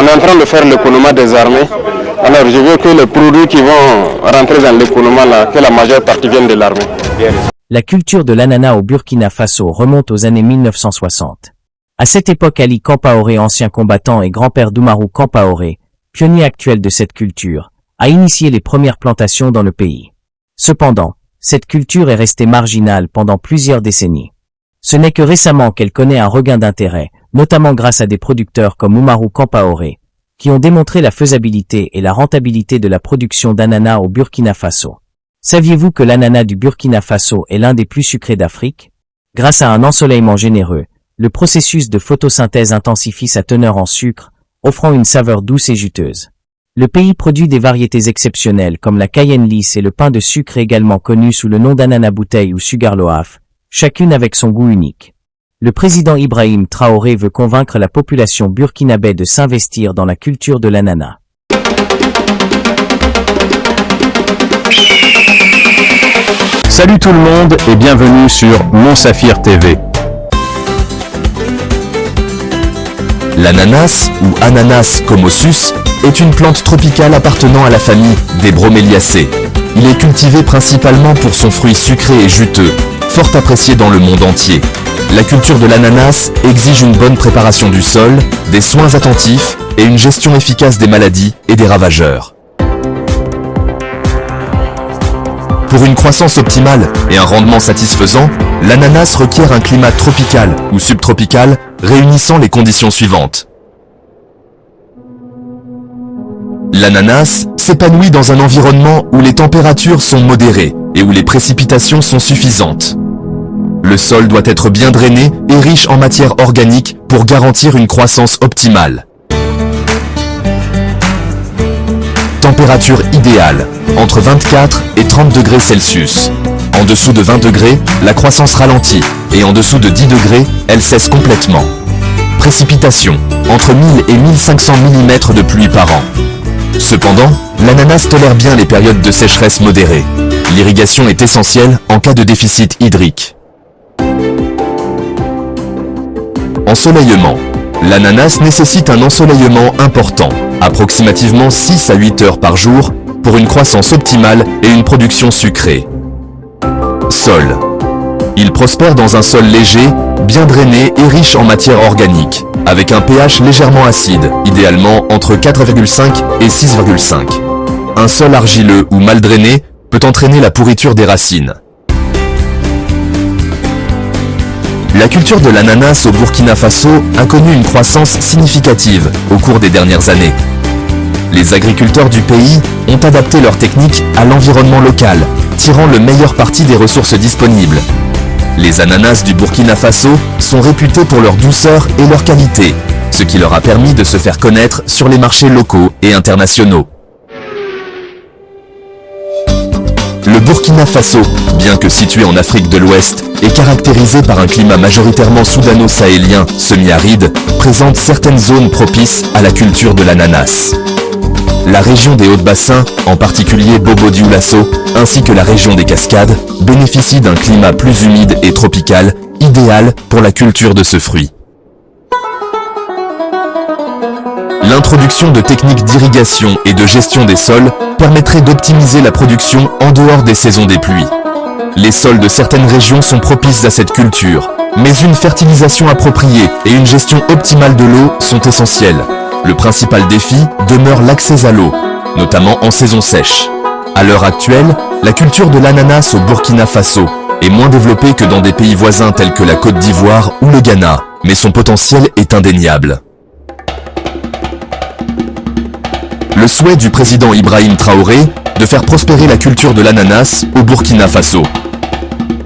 est en train de faire l'économie des armées. Alors je veux que les produits qui vont rentrer dans l'économie, que la majeure partie vienne de l'armée. La culture de l'ananas au Burkina Faso remonte aux années 1960. À cette époque, Ali Kampaoré, ancien combattant et grand-père d'Oumarou Kampaoré, pionnier actuel de cette culture, a initié les premières plantations dans le pays. Cependant, cette culture est restée marginale pendant plusieurs décennies. Ce n'est que récemment qu'elle connaît un regain d'intérêt, notamment grâce à des producteurs comme Oumarou Kampaoré, qui ont démontré la faisabilité et la rentabilité de la production d'ananas au Burkina Faso. Saviez-vous que l'ananas du Burkina Faso est l'un des plus sucrés d'Afrique? Grâce à un ensoleillement généreux, le processus de photosynthèse intensifie sa teneur en sucre, offrant une saveur douce et juteuse. Le pays produit des variétés exceptionnelles comme la Cayenne lisse et le pain de sucre également connu sous le nom d'ananas bouteille ou sugar loaf, chacune avec son goût unique. Le président Ibrahim Traoré veut convaincre la population burkinabé de s'investir dans la culture de l'ananas. Salut tout le monde et bienvenue sur Mon Saphir TV. L'ananas, ou Ananas comossus, est une plante tropicale appartenant à la famille des Broméliacées. Il est cultivé principalement pour son fruit sucré et juteux, fort apprécié dans le monde entier. La culture de l'ananas exige une bonne préparation du sol, des soins attentifs et une gestion efficace des maladies et des ravageurs. Pour une croissance optimale et un rendement satisfaisant, l'ananas requiert un climat tropical ou subtropical réunissant les conditions suivantes. L'ananas s'épanouit dans un environnement où les températures sont modérées et où les précipitations sont suffisantes. Le sol doit être bien drainé et riche en matière organique pour garantir une croissance optimale. Température idéale, entre 24 et 30 degrés Celsius. En dessous de 20 degrés, la croissance ralentit, et en dessous de 10 degrés, elle cesse complètement. Précipitations, entre 1000 et 1500 mm de pluie par an. Cependant, l'ananas tolère bien les périodes de sécheresse modérée. L'irrigation est essentielle en cas de déficit hydrique. Ensoleillement. L'ananas nécessite un ensoleillement important, approximativement 6 à 8 heures par jour, pour une croissance optimale et une production sucrée. Sol. Il prospère dans un sol léger, bien drainé et riche en matière organique, avec un pH légèrement acide, idéalement entre 4,5 et 6,5. Un sol argileux ou mal drainé peut entraîner la pourriture des racines. La culture de l'ananas au Burkina Faso a connu une croissance significative au cours des dernières années. Les agriculteurs du pays ont adapté leurs techniques à l'environnement local, tirant le meilleur parti des ressources disponibles. Les ananas du Burkina Faso sont réputés pour leur douceur et leur qualité, ce qui leur a permis de se faire connaître sur les marchés locaux et internationaux. Le Burkina Faso, bien que situé en Afrique de l'Ouest, est caractérisé par un climat majoritairement soudano-sahélien semi-aride, présente certaines zones propices à la culture de l'ananas. La région des Hauts-de-Bassin, en particulier Bobo-Dioulasso, ainsi que la région des Cascades, bénéficient d'un climat plus humide et tropical, idéal pour la culture de ce fruit. L'introduction de techniques d'irrigation et de gestion des sols permettrait d'optimiser la production en dehors des saisons des pluies. Les sols de certaines régions sont propices à cette culture, mais une fertilisation appropriée et une gestion optimale de l'eau sont essentielles. Le principal défi demeure l'accès à l'eau, notamment en saison sèche. À l'heure actuelle, la culture de l'ananas au Burkina Faso est moins développée que dans des pays voisins tels que la Côte d'Ivoire ou le Ghana, mais son potentiel est indéniable. Le souhait du président Ibrahim Traoré de faire prospérer la culture de l'ananas au Burkina Faso.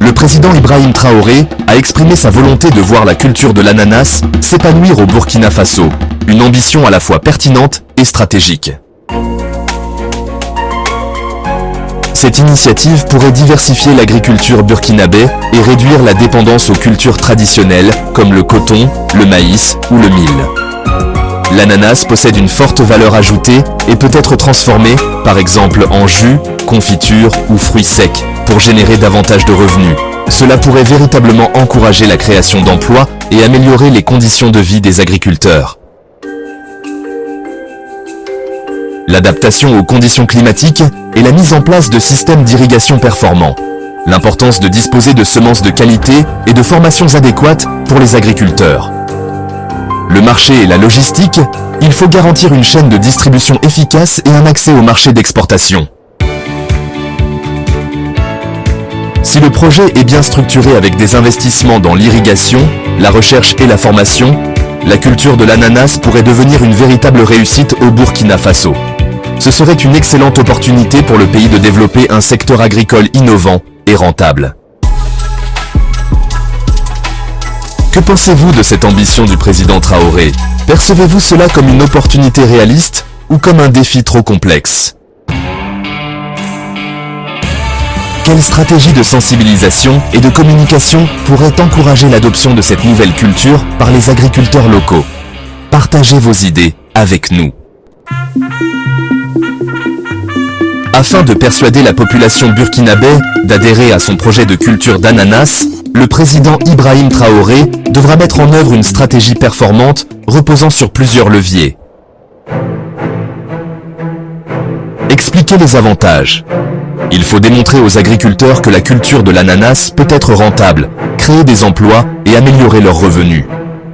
Le président Ibrahim Traoré a exprimé sa volonté de voir la culture de l'ananas s'épanouir au Burkina Faso, une ambition à la fois pertinente et stratégique. Cette initiative pourrait diversifier l'agriculture burkinabé et réduire la dépendance aux cultures traditionnelles comme le coton, le maïs ou le mil. L'ananas possède une forte valeur ajoutée et peut être transformé, par exemple en jus, confiture ou fruits secs, pour générer davantage de revenus. Cela pourrait véritablement encourager la création d'emplois et améliorer les conditions de vie des agriculteurs. l'adaptation aux conditions climatiques et la mise en place de systèmes d'irrigation performants. L'importance de disposer de semences de qualité et de formations adéquates pour les agriculteurs. Le marché et la logistique, il faut garantir une chaîne de distribution efficace et un accès au marché d'exportation. Si le projet est bien structuré avec des investissements dans l'irrigation, la recherche et la formation, la culture de l'ananas pourrait devenir une véritable réussite au Burkina Faso. Ce serait une excellente opportunité pour le pays de développer un secteur agricole innovant et rentable. Que pensez-vous de cette ambition du président Traoré? Percevez-vous cela comme une opportunité réaliste ou comme un défi trop complexe? Quelle stratégie de sensibilisation et de communication pourrait encourager l'adoption de cette nouvelle culture par les agriculteurs locaux? Partagez vos idées avec nous. Afin de persuader la population burkinabé d'adhérer à son projet de culture d'ananas, le président Ibrahim Traoré devra mettre en œuvre une stratégie performante reposant sur plusieurs leviers. Expliquez les avantages. Il faut démontrer aux agriculteurs que la culture de l'ananas peut être rentable, créer des emplois et améliorer leurs revenus.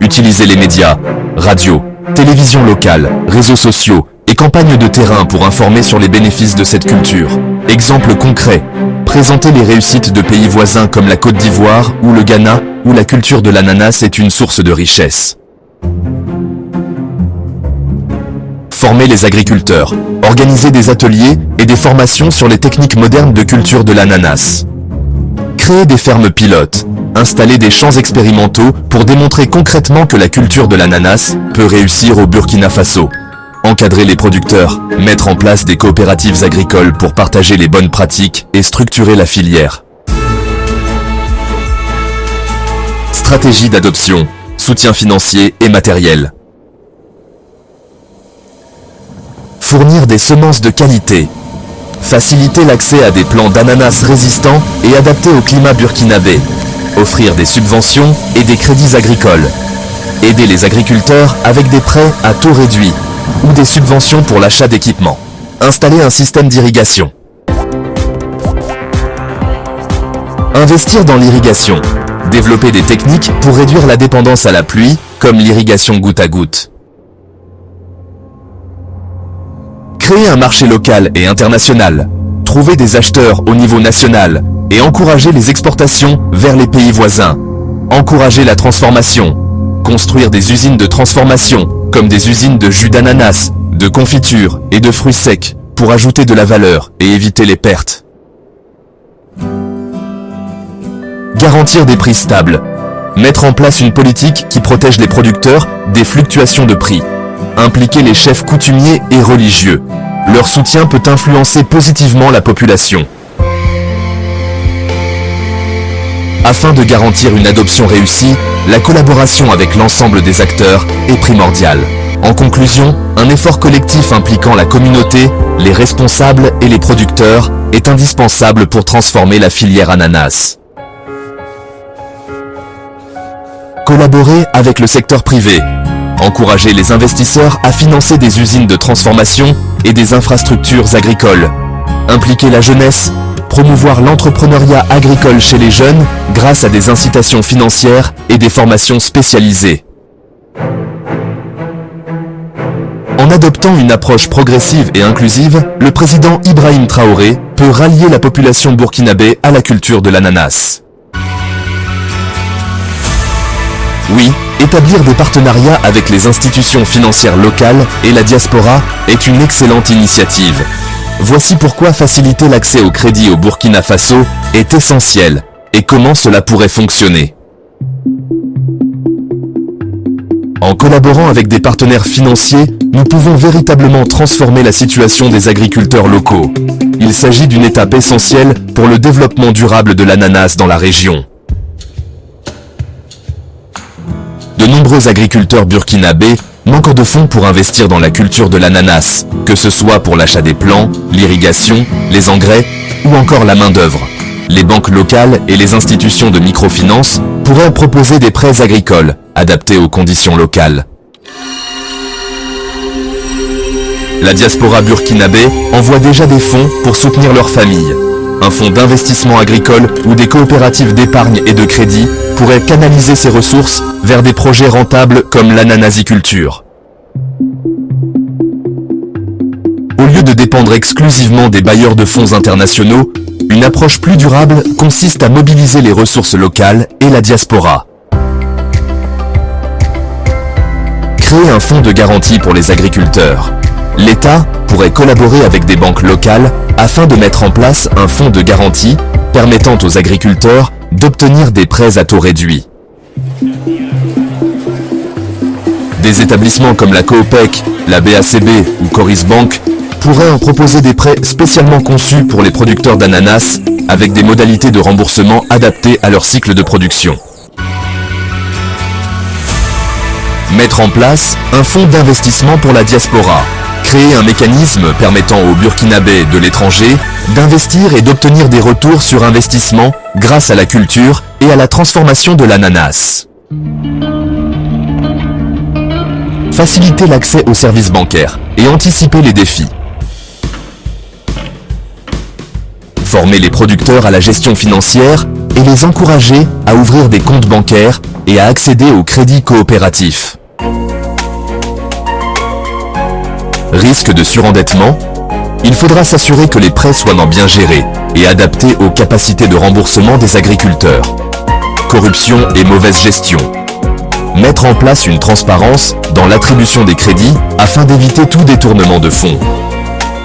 Utilisez les médias, radio, télévision locale, réseaux sociaux et campagnes de terrain pour informer sur les bénéfices de cette culture. Exemple concret, présentez les réussites de pays voisins comme la Côte d'Ivoire ou le Ghana, où la culture de l'ananas est une source de richesse. Formez les agriculteurs, organisez des ateliers et des formations sur les techniques modernes de culture de l'ananas. Créez des fermes pilotes, installez des champs expérimentaux pour démontrer concrètement que la culture de l'ananas peut réussir au Burkina Faso. Encadrer les producteurs, mettre en place des coopératives agricoles pour partager les bonnes pratiques et structurer la filière. Stratégie d'adoption, soutien financier et matériel. Fournir des semences de qualité. Faciliter l'accès à des plants d'ananas résistants et adaptés au climat burkinabé. Offrir des subventions et des crédits agricoles. Aider les agriculteurs avec des prêts à taux réduit ou des subventions pour l'achat d'équipements. Installer un système d'irrigation. Investir dans l'irrigation. Développer des techniques pour réduire la dépendance à la pluie, comme l'irrigation goutte à goutte. Créer un marché local et international. Trouver des acheteurs au niveau national et encourager les exportations vers les pays voisins. Encourager la transformation. Construire des usines de transformation, comme des usines de jus d'ananas, de confiture et de fruits secs, pour ajouter de la valeur et éviter les pertes. Garantir des prix stables. Mettre en place une politique qui protège les producteurs des fluctuations de prix. Impliquer les chefs coutumiers et religieux. Leur soutien peut influencer positivement la population. Afin de garantir une adoption réussie, la collaboration avec l'ensemble des acteurs est primordiale. En conclusion, un effort collectif impliquant la communauté, les responsables et les producteurs est indispensable pour transformer la filière ananas. Collaborer avec le secteur privé. Encourager les investisseurs à financer des usines de transformation et des infrastructures agricoles. Impliquer la jeunesse. Promouvoir l'entrepreneuriat agricole chez les jeunes grâce à des incitations financières et des formations spécialisées. En adoptant une approche progressive et inclusive, le président Ibrahim Traoré peut rallier la population burkinabé à la culture de l'ananas. Oui, établir des partenariats avec les institutions financières locales et la diaspora est une excellente initiative. Voici pourquoi faciliter l'accès au crédit au Burkina Faso est essentiel et comment cela pourrait fonctionner. En collaborant avec des partenaires financiers, nous pouvons véritablement transformer la situation des agriculteurs locaux. Il s'agit d'une étape essentielle pour le développement durable de l'ananas dans la région. De nombreux agriculteurs burkinabés manquent de fonds pour investir dans la culture de l'ananas, que ce soit pour l'achat des plants, l'irrigation, les engrais ou encore la main-d'œuvre. Les banques locales et les institutions de microfinance pourraient proposer des prêts agricoles adaptés aux conditions locales. la diaspora burkinabé envoie déjà des fonds pour soutenir leurs familles. Un fonds d'investissement agricole ou des coopératives d'épargne et de crédit pourraient canaliser ces ressources vers des projets rentables comme l'ananasiculture. Au lieu de dépendre exclusivement des bailleurs de fonds internationaux, une approche plus durable consiste à mobiliser les ressources locales et la diaspora. Créer un fonds de garantie pour les agriculteurs. L'État pourrait collaborer avec des banques locales afin de mettre en place un fonds de garantie permettant aux agriculteurs d'obtenir des prêts à taux réduits. Des établissements comme la Coopec, la BACB ou Coris Bank pourraient en proposer des prêts spécialement conçus pour les producteurs d'ananas avec des modalités de remboursement adaptées à leur cycle de production. Mettre en place un fonds d'investissement pour la diaspora. Créer un mécanisme permettant aux Burkinabés de l'étranger d'investir et d'obtenir des retours sur investissement grâce à la culture et à la transformation de l'ananas. Faciliter l'accès aux services bancaires et anticiper les défis. Former les producteurs à la gestion financière et les encourager à ouvrir des comptes bancaires et à accéder au crédit coopératif. Risque de surendettement? Il faudra s'assurer que les prêts soient bien gérés et adaptés aux capacités de remboursement des agriculteurs. Corruption et mauvaise gestion. Mettre en place une transparence dans l'attribution des crédits afin d'éviter tout détournement de fonds.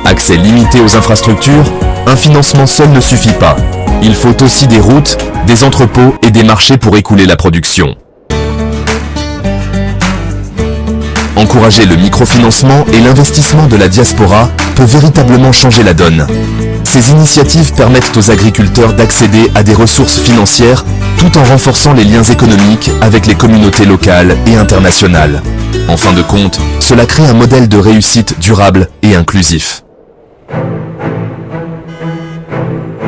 Accès limité aux infrastructures, un financement seul ne suffit pas. Il faut aussi des routes, des entrepôts et des marchés pour écouler la production. Encourager le microfinancement et l'investissement de la diaspora peut véritablement changer la donne. Ces initiatives permettent aux agriculteurs d'accéder à des ressources financières tout en renforçant les liens économiques avec les communautés locales et internationales. En fin de compte, cela crée un modèle de réussite durable et inclusif.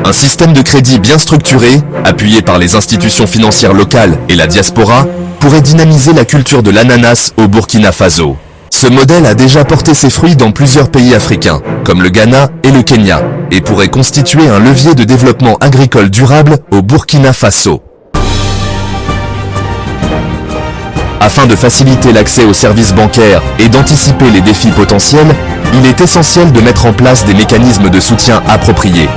Un système de crédit bien structuré, appuyé par les institutions financières locales et la diaspora, pourrait dynamiser la culture de l'ananas au Burkina Faso. Ce modèle a déjà porté ses fruits dans plusieurs pays africains, comme le Ghana et le Kenya, et pourrait constituer un levier de développement agricole durable au Burkina Faso. Afin de faciliter l'accès aux services bancaires et d'anticiper les défis potentiels, il est essentiel de mettre en place des mécanismes de soutien appropriés.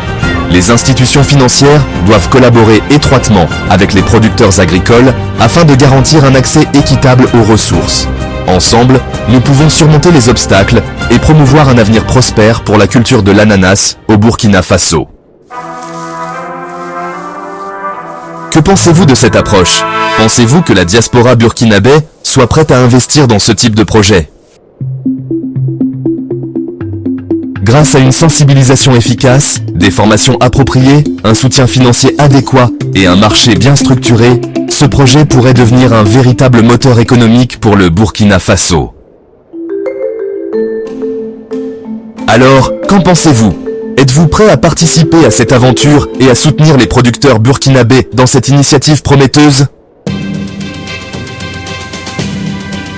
Les institutions financières doivent collaborer étroitement avec les producteurs agricoles afin de garantir un accès équitable aux ressources. Ensemble, nous pouvons surmonter les obstacles et promouvoir un avenir prospère pour la culture de l'ananas au Burkina Faso. Que pensez-vous de cette approche? Pensez-vous que la diaspora burkinabé soit prête à investir dans ce type de projet? Grâce à une sensibilisation efficace, des formations appropriées, un soutien financier adéquat et un marché bien structuré, ce projet pourrait devenir un véritable moteur économique pour le Burkina Faso. Alors, qu'en pensez-vous? Êtes-vous prêt à participer à cette aventure et à soutenir les producteurs burkinabés dans cette initiative prometteuse?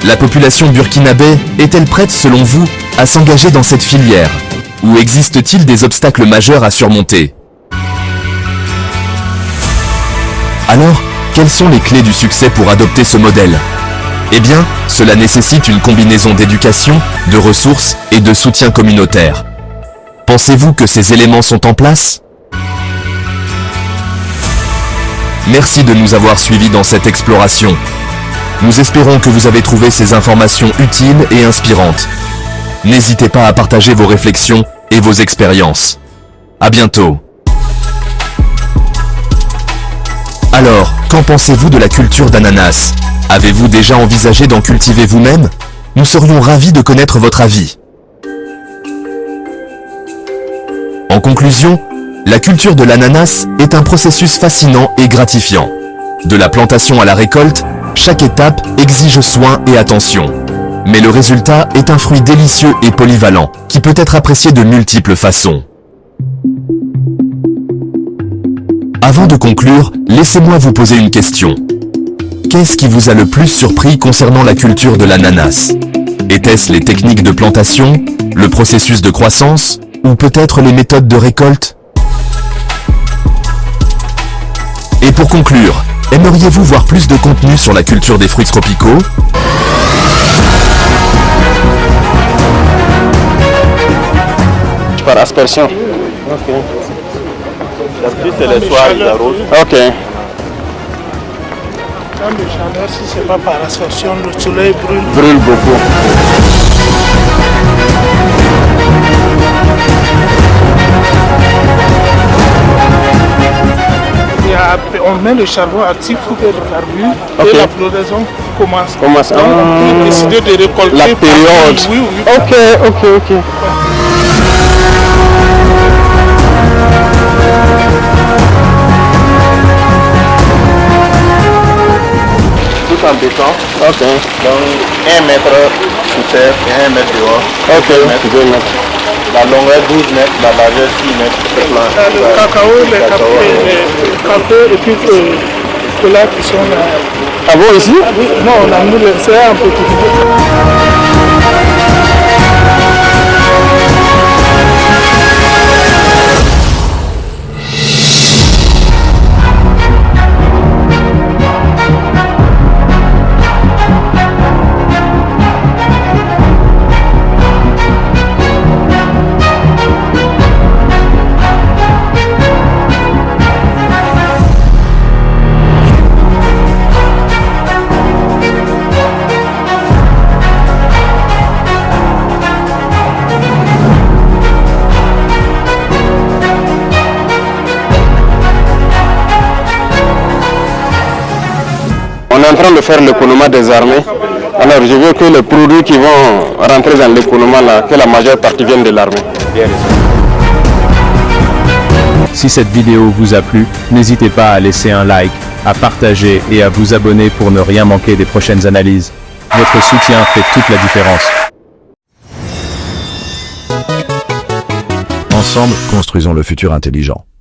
La population burkinabé est-elle prête, selon vous, à s'engager dans cette filière? Ou existe-t-il des obstacles majeurs à surmonter? Alors, quelles sont les clés du succès pour adopter ce modèle? Eh bien, cela nécessite une combinaison d'éducation, de ressources et de soutien communautaire. Pensez-vous que ces éléments sont en place? Merci de nous avoir suivis dans cette exploration. Nous espérons que vous avez trouvé ces informations utiles et inspirantes. N'hésitez pas à partager vos réflexions et vos expériences. À bientôt. Alors, qu'en pensez-vous de la culture d'ananas? Avez-vous déjà envisagé d'en cultiver vous-même? Nous serions ravis de connaître votre avis. En conclusion, la culture de l'ananas est un processus fascinant et gratifiant. De la plantation à la récolte, chaque étape exige soin et attention. Mais le résultat est un fruit délicieux et polyvalent, qui peut être apprécié de multiples façons. Avant de conclure, laissez-moi vous poser une question. Qu'est-ce qui vous a le plus surpris concernant la culture de l'ananas? Était-ce les techniques de plantation, le processus de croissance, ou peut-être les méthodes de récolte? Et pour conclure, aimeriez-vous voir plus de contenu sur la culture des fruits tropicaux? Par aspersion. Ok. D'habitude, c'est les soirs, ils arrosent. Ok. Quand le chaleur, si c'est pas par aspersion, le soleil brûle. Brûle beaucoup. On met le charbon actif pour que le carbure Ok. et la floraison commence. Commence. Donc on peut décider de récolter. La période. Oui, oui. Ok. Tout en béton. Ok. Donc 1 mètre sous terre et 1 mètre dehors. Ok. 2 mètres. La longueur 12 mètres, la largeur 6 mètres. C'est plein. Le cacao, les cafés et puis que là qui sont là. Ah bon, ici? Oui, non, on a mis le CA un peu tout. On est en train de faire l'économie des armées. Alors je veux que les produits qui vont rentrer dans l'économie, que la majeure partie viennent de l'armée. Si cette vidéo vous a plu, n'hésitez pas à laisser un like, à partager et à vous abonner pour ne rien manquer des prochaines analyses. Votre soutien fait toute la différence. Ensemble, construisons le futur intelligent.